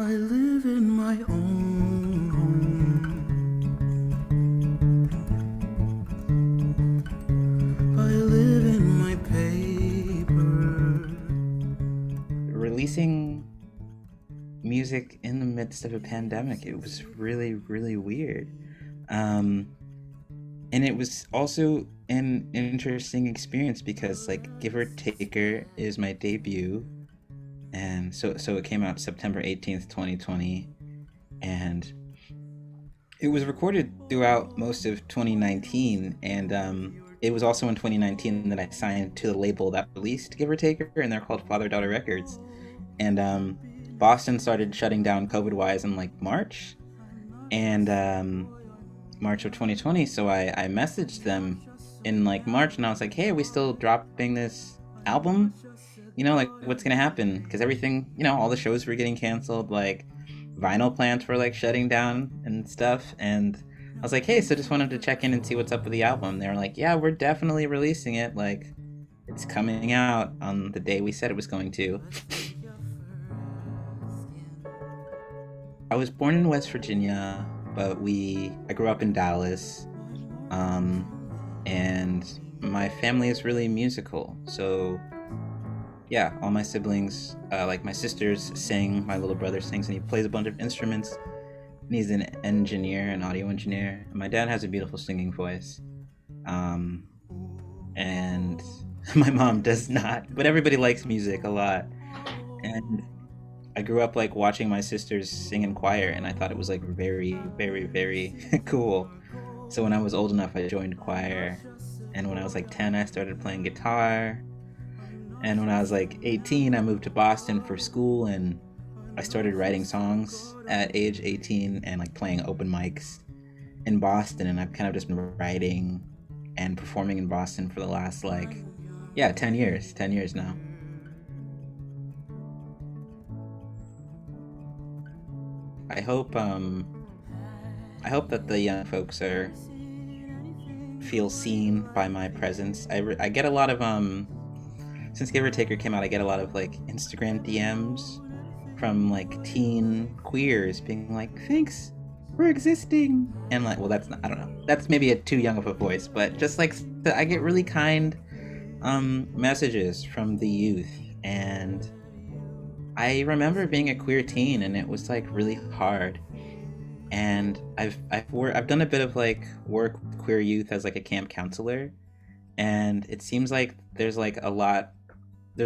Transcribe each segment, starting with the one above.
I live in my own home. I live in my paper. Releasing music in the midst of a pandemic, it was really, really weird. Um, and it was also an interesting experience because like Give or Taker is my debut, and so it came out September 18th, 2020, and it was recorded throughout most of 2019, and it was also in 2019 that I signed to the label that released Give or Taker, and they're called Father Daughter Records. And Boston started shutting down COVID wise in like March, and March of 2020. So I messaged them in like March, and I was like, "Hey, are we still dropping this album? You know, like what's gonna happen?" Because everything, all the shows were getting canceled, like vinyl plants were like shutting down and stuff. And I was like, "Hey, so just wanted to check in and see what's up with the album." They were like, "Yeah, we're definitely releasing it. Like, it's coming out on the day we said it was going to." I was born in West Virginia, but I grew up in Dallas, um, and my family is really musical. So yeah, all my siblings, like my sisters, sing. My little brother sings, and he plays a bunch of instruments. And he's an engineer, an audio engineer. And my dad has a beautiful singing voice, um, and my mom does not. But everybody likes music a lot, and I grew up like watching my sisters sing in choir, and I thought it was like very, very, very cool. So when I was old enough, I joined choir, and when I was like 10, I started playing guitar. And when I was like 18, I moved to Boston for school, and I started writing songs at age 18 and like playing open mics in Boston. And I've kind of just been writing and performing in Boston for the last like, yeah, 10 years now. I hope I hope that the young folks are feel seen by my presence. I get a lot of since Give or Taker came out, I get a lot of like Instagram DMs from like teen queers being like, "Thanks for existing," and like, well, that's not, I don't know, that's maybe a too young of a voice, but just like I get really kind messages from the youth. And I remember being a queer teen, and it was like really hard. And I've done a bit of like work with queer youth as like a camp counselor, and it seems like there's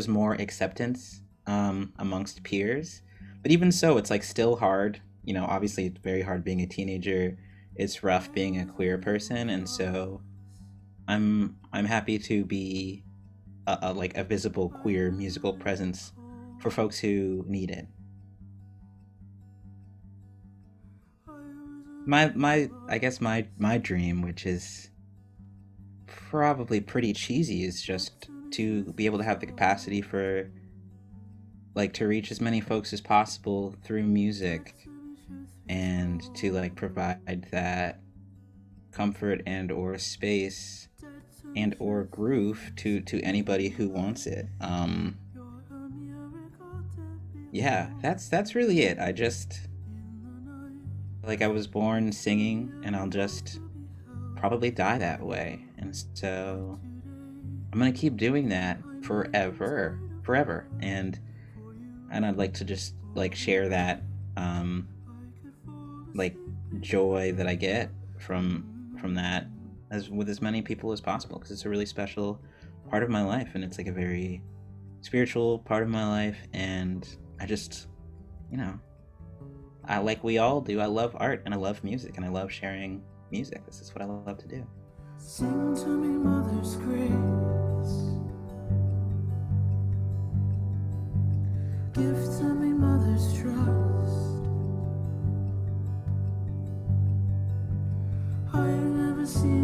more acceptance amongst peers. But even so, it's like still hard. Obviously, it's very hard being a teenager. It's rough being a queer person, and so I'm happy to be like a visible queer musical presence for folks who need it. My I guess my dream, which is probably pretty cheesy, is just to be able to have the capacity for like to reach as many folks as possible through music, and to like provide that comfort and or space and or groove to anybody who wants it. Yeah, that's really it. I just like I was born singing, and I'll just probably die that way. And so I'm gonna keep doing that forever, forever. And I'd like to just like share that um like joy that I get from that as with as many people as possible, because it's a really special part of my life, and it's like a very spiritual part of my life. And I just, you know, I like we all do. I love art, and I love music, and I love sharing music. This is what I love to do. Sing to me, Mother's grace. Give to me, Mother's trust. I've never seen